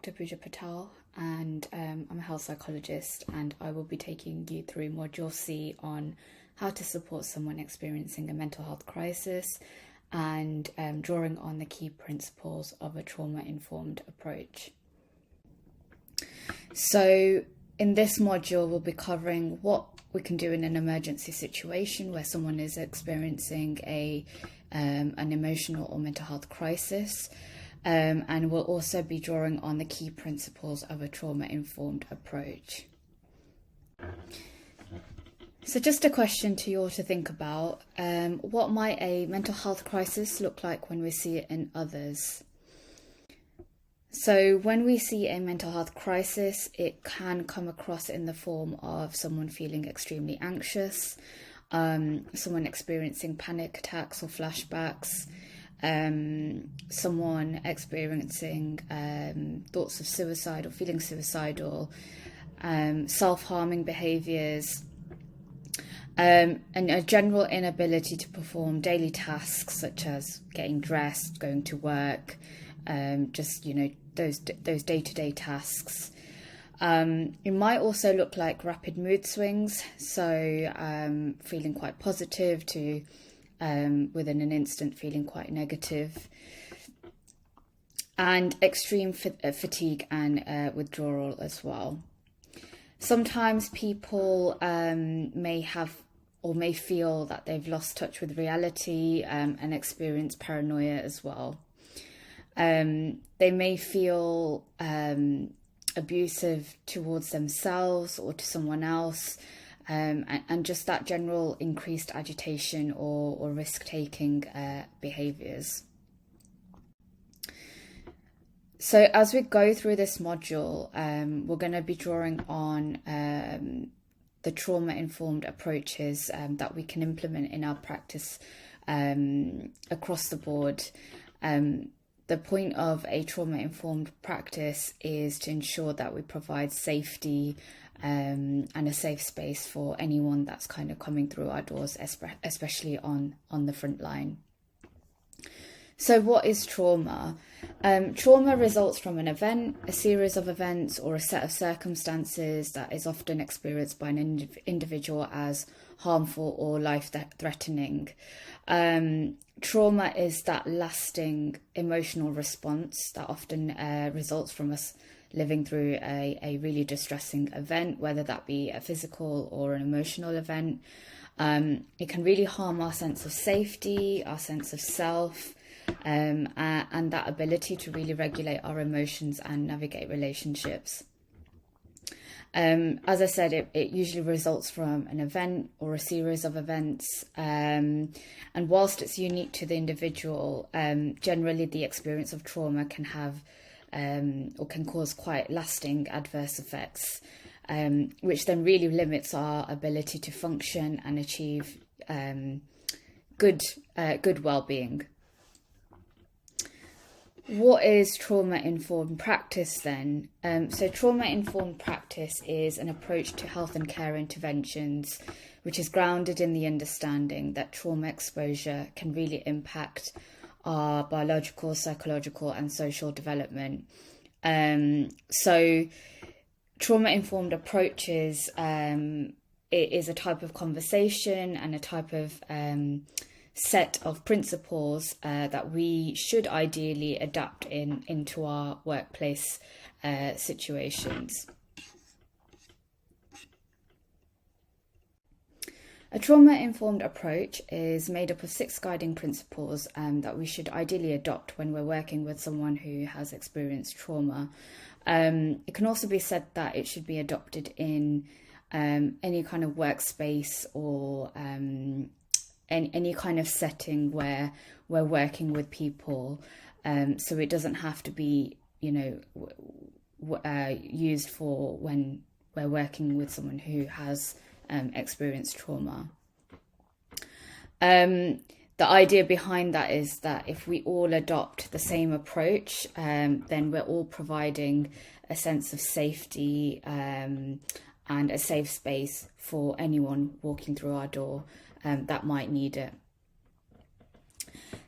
Dr. Pooja Patel, and I'm a health psychologist, and I will be taking you through Module C on how to support someone experiencing a mental health crisis and drawing on the key principles of a trauma-informed approach. So in this module, we'll be covering what we can do in an emergency situation where someone is experiencing an emotional or mental health crisis. And we'll also be drawing on the key principles of a trauma-informed approach. So just a question to you all to think about. What might a mental health crisis look like when we see it in others? So when we see a mental health crisis, it can come across in the form of someone feeling extremely anxious, someone experiencing panic attacks or flashbacks, someone experiencing thoughts of suicide or feeling suicidal, self-harming behaviours, and a general inability to perform daily tasks such as getting dressed, going to work, those day-to-day tasks. It might also look like rapid mood swings, so feeling quite positive to within an instant feeling quite negative, and extreme fatigue and withdrawal as well. Sometimes people may have or may feel that they've lost touch with reality and experience paranoia as well. They may feel abusive towards themselves or to someone else, and just that general increased agitation or risk-taking behaviours. So as we go through this module, we're going to be drawing on the trauma-informed approaches that we can implement in our practice across the board. The point of a trauma-informed practice is to ensure that we provide safety and a safe space for anyone that's kind of coming through our doors, especially on the front line. So what is trauma? Trauma results from an event, a series of events, or a set of circumstances that is often experienced by an individual as harmful or life-threatening. Trauma is that lasting emotional response that often results from us living through a really distressing event, whether that be a physical or an emotional event. It can really harm our sense of safety, our sense of self, and that ability to really regulate our emotions and navigate relationships. As I said, it usually results from an event or a series of events, and whilst it's unique to the individual, generally the experience of trauma can have or can cause quite lasting adverse effects, which then really limits our ability to function and achieve good well-being. What is trauma-informed practice then? So trauma-informed practice is an approach to health and care interventions which is grounded in the understanding that trauma exposure can really impact our biological, psychological and social development. So trauma-informed approaches it is a type of conversation and a type of set of principles that we should ideally adapt into our workplace situations. A trauma-informed approach is made up of 6 guiding principles that we should ideally adopt when we're working with someone who has experienced trauma. It can also be said that it should be adopted in any kind of workspace or any kind of setting where we're working with people, so it doesn't have to be, used for when we're working with someone who has experienced trauma. The idea behind that is that if we all adopt the same approach, then we're all providing a sense of safety and a safe space for anyone walking through our door that might need it.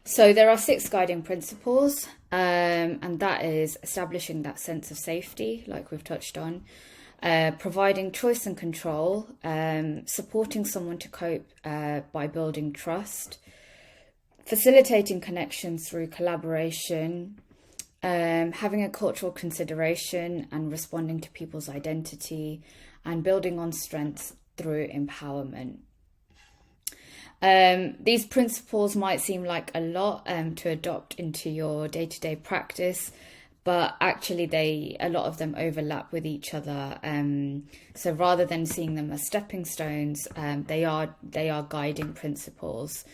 So there are 6 guiding principles, and that is establishing that sense of safety, like we've touched on, providing choice and control, supporting someone to cope by building trust, facilitating connections through collaboration, having a cultural consideration and responding to people's identity, and building on strengths through empowerment. These principles might seem like a lot to adopt into your day-to-day practice, but actually a lot of them overlap with each other. So rather than seeing them as stepping stones, they are guiding principles.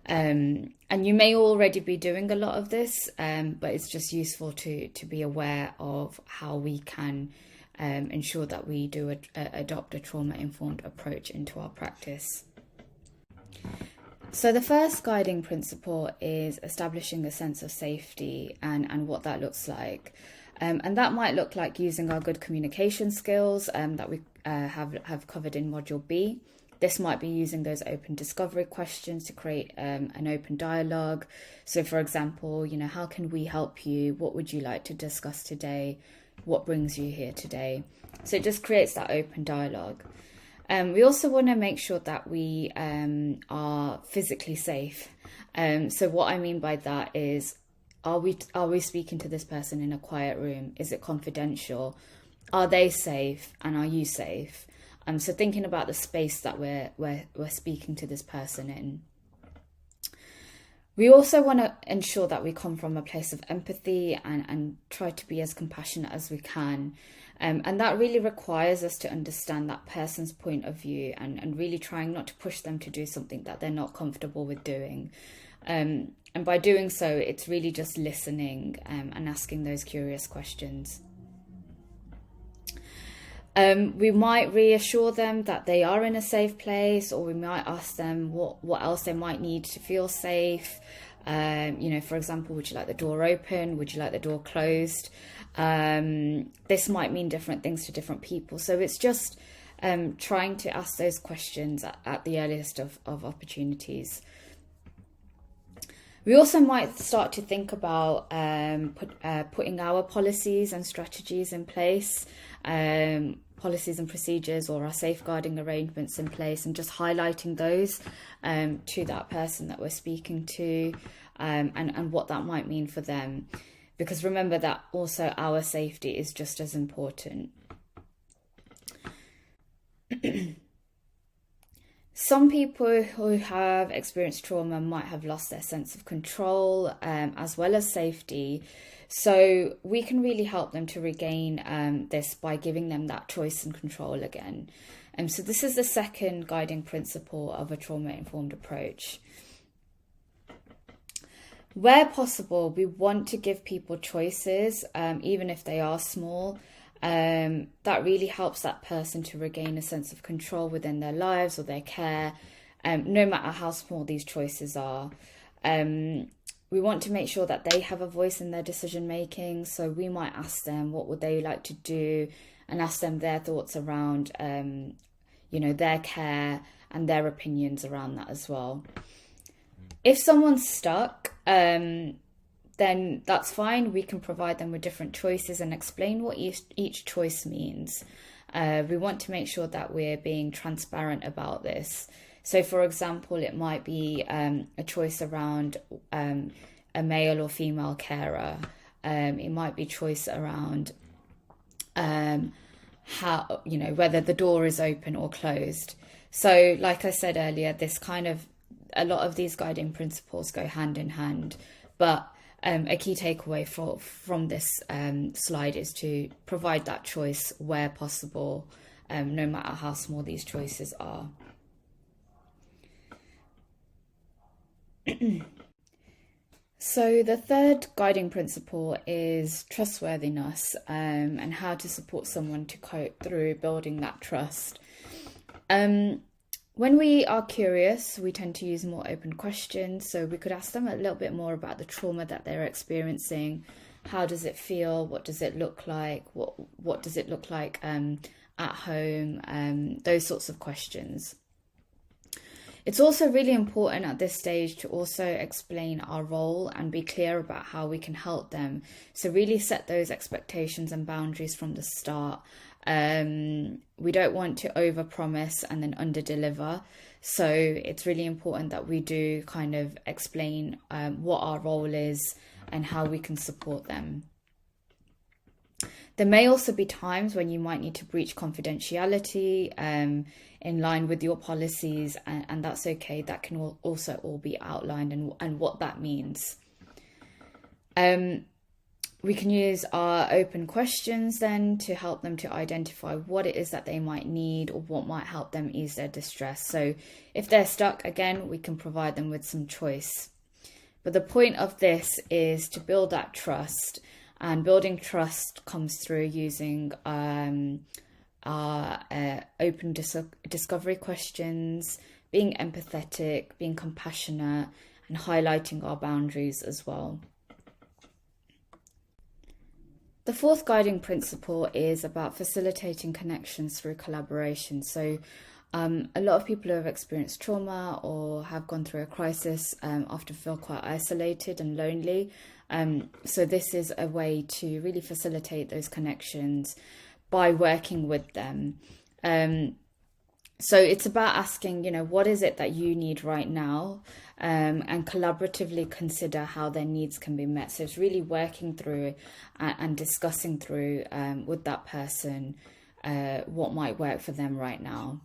And you may already be doing a lot of this, but it's just useful to be aware of how we can ensure that we do adopt a trauma-informed approach into our practice. So the first guiding principle is establishing a sense of safety and what that looks like. And that might look like using our good communication skills that we have covered in Module B. This might be using those open discovery questions to create an open dialogue. So for example, how can we help you? What would you like to discuss today? What brings you here today? So it just creates that open dialogue. We also want to make sure that we are physically safe. So what I mean by that is, are we speaking to this person in a quiet room? Is it confidential? Are they safe? And are you safe? So thinking about the space that we're speaking to this person in. We also want to ensure that we come from a place of empathy and try to be as compassionate as we can. And that really requires us to understand that person's point of view and really trying not to push them to do something that they're not comfortable with doing. And by doing so, it's really just listening and asking those curious questions. We might reassure them that they are in a safe place, or we might ask them what else they might need to feel safe. For example, would you like the door open? Would you like the door closed? This might mean different things to different people. So it's just trying to ask those questions at the earliest of opportunities. We also might start to think about putting our policies and strategies in place, policies and procedures, or our safeguarding arrangements in place, and just highlighting those to that person that we're speaking to, and what that might mean for them. Because remember that also our safety is just as important. Some people who have experienced trauma might have lost their sense of control as well as safety. So we can really help them to regain this by giving them that choice and control again. So this is the second guiding principle of a trauma-informed approach. Where possible, we want to give people choices, even if they are small. That really helps that person to regain a sense of control within their lives or their care, no matter how small these choices are. We want to make sure that they have a voice in their decision making. So we might ask them what would they like to do, and ask them their thoughts around, their care and their opinions around that as well. If someone's stuck, then that's fine. We can provide them with different choices and explain what each choice means. We want to make sure that we're being transparent about this. So, for example, it might be a choice around a male or female carer. It might be choice around how, whether the door is open or closed. So, like I said earlier, a lot of these guiding principles go hand in hand, but a key takeaway from this slide is to provide that choice where possible, no matter how small these choices are. So the third guiding principle is trustworthiness, and how to support someone to cope through building that trust. When we are curious, we tend to use more open questions. So we could ask them a little bit more about the trauma that they're experiencing. How does it feel? What does it look like? What does it look like at home? Those sorts of questions. It's also really important at this stage to also explain our role and be clear about how we can help them. So really set those expectations and boundaries from the start. We don't want to overpromise and then underdeliver. So it's really important that we do kind of explain what our role is and how we can support them. There may also be times when you might need to breach confidentiality in line with your policies, and that's okay. That can also all be outlined and what that means. We can use our open questions then to help them to identify what it is that they might need or what might help them ease their distress. So if they're stuck, again, we can provide them with some choice. But the point of this is to build that trust. And building trust comes through using our open discovery questions, being empathetic, being compassionate, and highlighting our boundaries as well. The fourth guiding principle is about facilitating connections through collaboration. So a lot of people who have experienced trauma or have gone through a crisis often feel quite isolated and lonely. So this is a way to really facilitate those connections by working with them. So it's about asking, what is it that you need right now? And collaboratively consider how their needs can be met. So it's really working through and discussing through with that person what might work for them right now.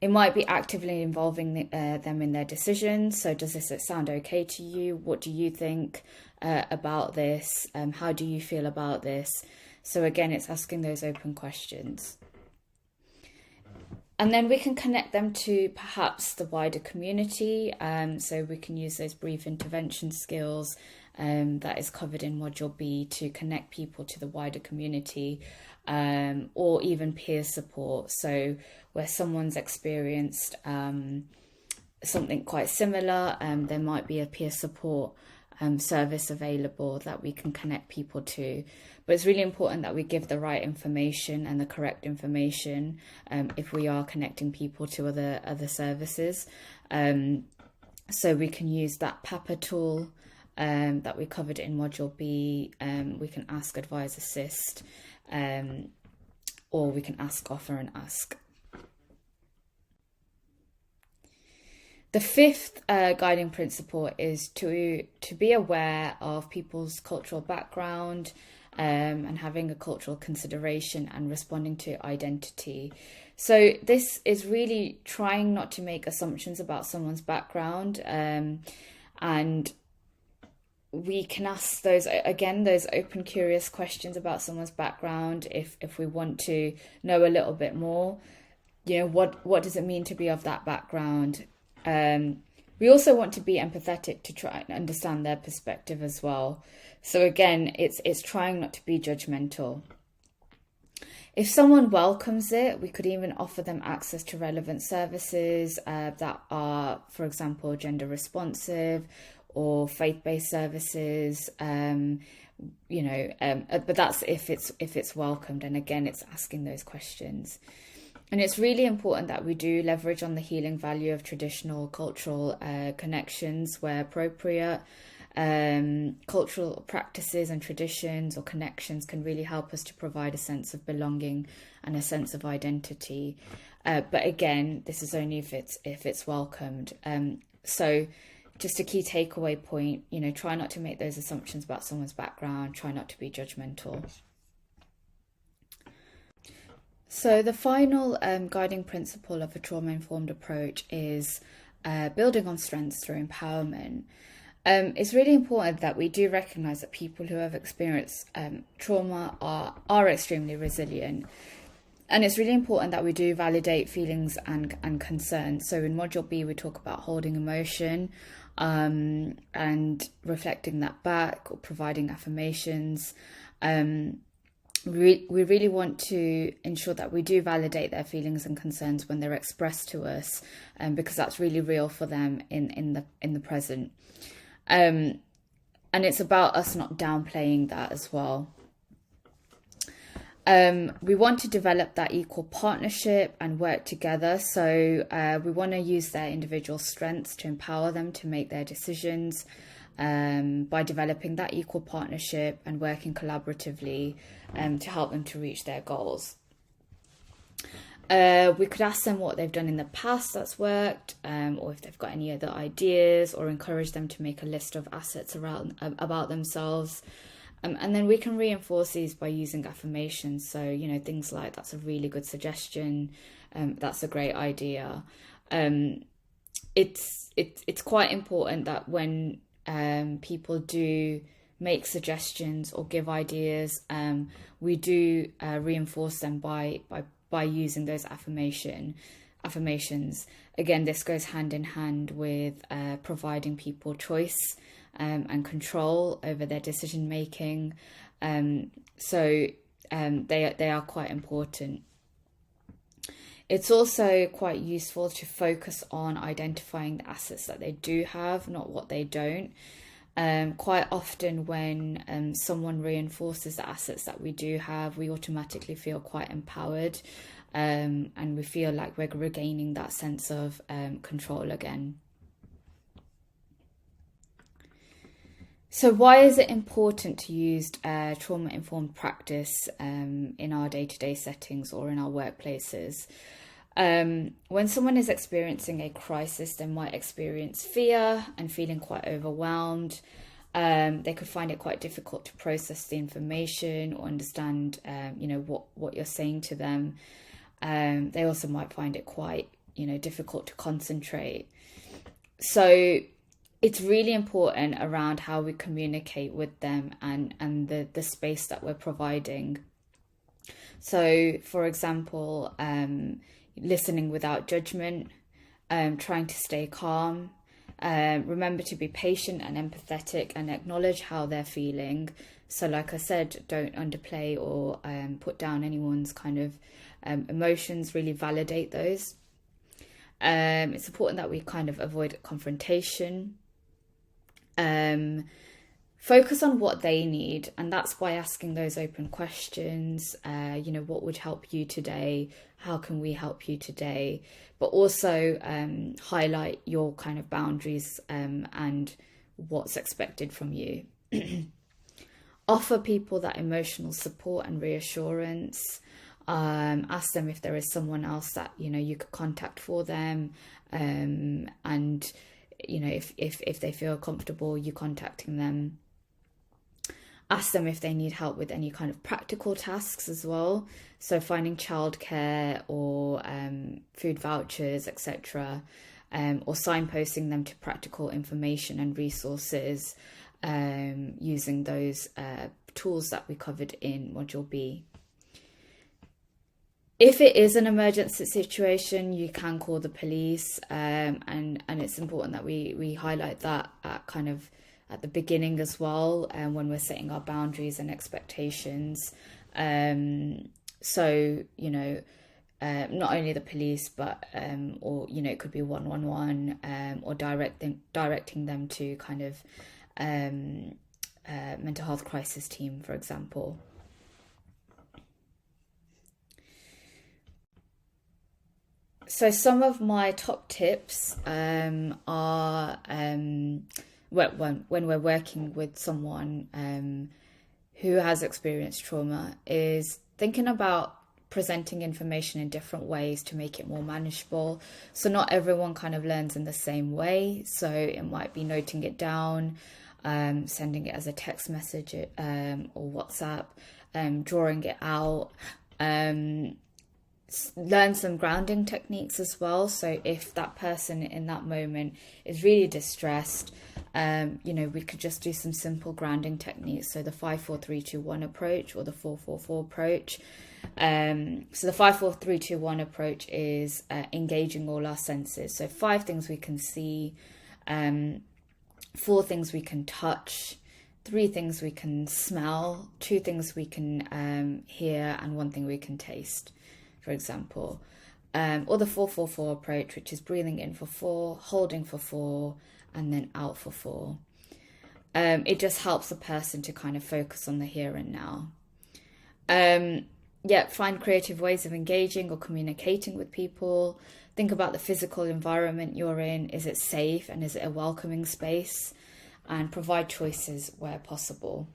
It might be actively involving them in their decisions. So does this sound okay to you? What do you think about this? How do you feel about this? So again, it's asking those open questions. And then we can connect them to perhaps the wider community. So we can use those brief intervention skills that is covered in Module B to connect people to the wider community, or even peer support. So where someone's experienced something quite similar, there might be a peer support service available that we can connect people to. But it's really important that we give the right information and the correct information if we are connecting people to other services. So we can use that PAPA tool that we covered in Module B. We can ask, advise, assist, or we can ask, offer, and ask. The fifth guiding principle is to be aware of people's cultural background and having a cultural consideration and responding to identity. So this is really trying not to make assumptions about someone's background, and we can ask those open, curious questions about someone's background if we want to know a little bit more. What does it mean to be of that background? We also want to be empathetic to try and understand their perspective as well. So again, it's trying not to be judgmental. If someone welcomes it, we could even offer them access to relevant services that are, for example, gender responsive or faith-based services. But that's if it's welcomed. And again, it's asking those questions. And it's really important that we do leverage on the healing value of traditional cultural connections where appropriate. Cultural practices and traditions or connections can really help us to provide a sense of belonging and a sense of identity. But again, this is only if it's welcomed. So just a key takeaway point, try not to make those assumptions about someone's background, try not to be judgmental. So the final guiding principle of a trauma-informed approach is building on strengths through empowerment. It's really important that we do recognise that people who have experienced trauma are extremely resilient. And it's really important that we do validate feelings and concerns. So in Module B, we talk about holding emotion and reflecting that back or providing affirmations. We really want to ensure that we do validate their feelings and concerns when they're expressed to us, because that's really real for them in the present. And it's about us not downplaying that as well. We want to develop that equal partnership and work together. So we want to use their individual strengths to empower them to make their decisions by developing that equal partnership and working collaboratively to help them to reach their goals. We could ask them what they've done in the past that's worked, or if they've got any other ideas, or encourage them to make a list of assets about themselves. And then we can reinforce these by using affirmations. So, you know, things like, that's a really good suggestion. That's a great idea. It's quite important that when people do make suggestions or give ideas, we do reinforce them by using those affirmations. Again, this goes hand in hand with providing people choice and control over their decision making. So they are quite important. It's also quite useful to focus on identifying the assets that they do have, not what they don't. Quite often when someone reinforces the assets that we do have, we automatically feel quite empowered, and we feel like we're regaining that sense of control again. So why is it important to use trauma-informed practice in our day-to-day settings or in our workplaces? When someone is experiencing a crisis, they might experience fear and feeling quite overwhelmed. They could find it quite difficult to process the information or understand, what you're saying to them. They also might find it quite, difficult to concentrate. So it's really important around how we communicate with them and the space that we're providing. So, for example, listening without judgment, trying to stay calm, remember to be patient and empathetic and acknowledge how they're feeling. So like I said, don't underplay or put down anyone's kind of emotions, really validate those. It's important that we kind of avoid confrontation. Focus on what they need, and that's by asking those open questions. What would help you today? How can we help you today? But also highlight your kind of boundaries and what's expected from you. Offer people that emotional support and reassurance. Ask them if there is someone else that you could contact for them, and if they feel comfortable you contacting them. Ask them if they need help with any kind of practical tasks as well. So finding childcare or food vouchers, etc. Or signposting them to practical information and resources using those tools that we covered in Module B. If it is an emergency situation, you can call the police, and it's important that we highlight that at the beginning as well, when we're setting our boundaries and expectations. So not only the police, but or it could be 111, or directing them to kind of mental health crisis team, for example. So some of my top tips are when we're working with someone who has experienced trauma, is thinking about presenting information in different ways to make it more manageable. So not everyone kind of learns in the same way. So it might be noting it down, sending it as a text message or WhatsApp, drawing it out. Learn some grounding techniques as well. So if that person in that moment is really distressed, we could just do some simple grounding techniques. So the 5-4-3-2-1 approach or the 4-4-4 approach. So the 5-4-3-2-1 approach is engaging all our senses. So 5 things we can see, 4 things we can touch, 3 things we can smell, 2 things we can hear, and 1 thing we can taste, for example. Or the 4-4-4 approach, which is breathing in for 4, holding for 4, and then out for 4. It just helps the person to kind of focus on the here and now. find creative ways of engaging or communicating with people. Think about the physical environment you're in. Is it safe and is it a welcoming space? And provide choices where possible.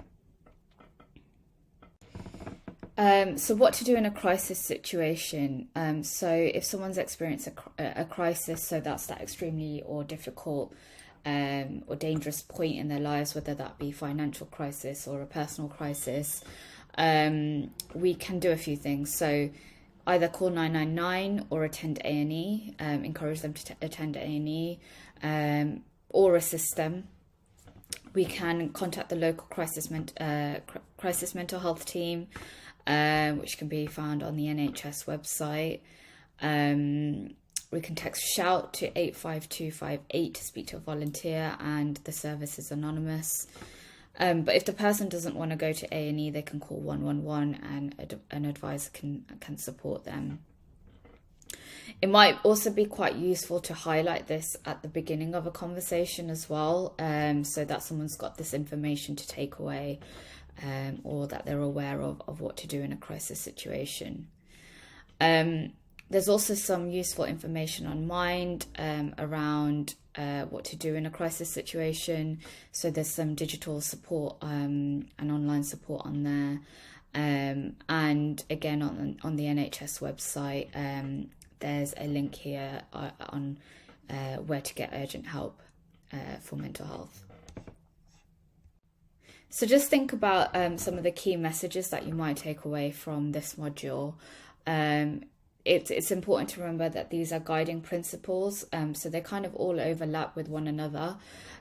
So what to do in a crisis situation? So if someone's experienced a crisis, so that's that extremely or difficult or dangerous point in their lives, whether that be financial crisis or a personal crisis, we can do a few things. So either call 999 or attend A&E, encourage them to attend A&E, or assist them. We can contact the local crisis mental health team, which can be found on the NHS website. We can text SHOUT to 85258 to speak to a volunteer, and the service is anonymous. But if the person doesn't want to go to A&E, they can call 111 and an advisor can support them. It might also be quite useful to highlight this at the beginning of a conversation as well, so that someone's got this information to take away, or that they're aware of what to do in a crisis situation. There's also some useful information on Mind around what to do in a crisis situation. So there's some digital support and online support on there. And again, on the NHS website, there's a link here on where to get urgent help for mental health. So just think about some of the key messages that you might take away from this module. It's important to remember that these are guiding principles, so they kind of all overlap with one another.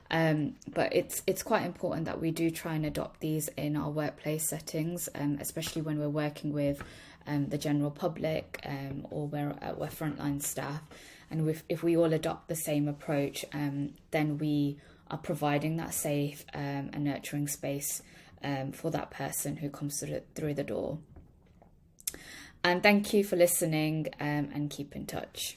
But it's quite important that we do try and adopt these in our workplace settings, especially when we're working with the general public, or we're frontline staff. And if we all adopt the same approach, then we are providing that safe and nurturing space for that person who comes through the door. And thank you for listening, and keep in touch.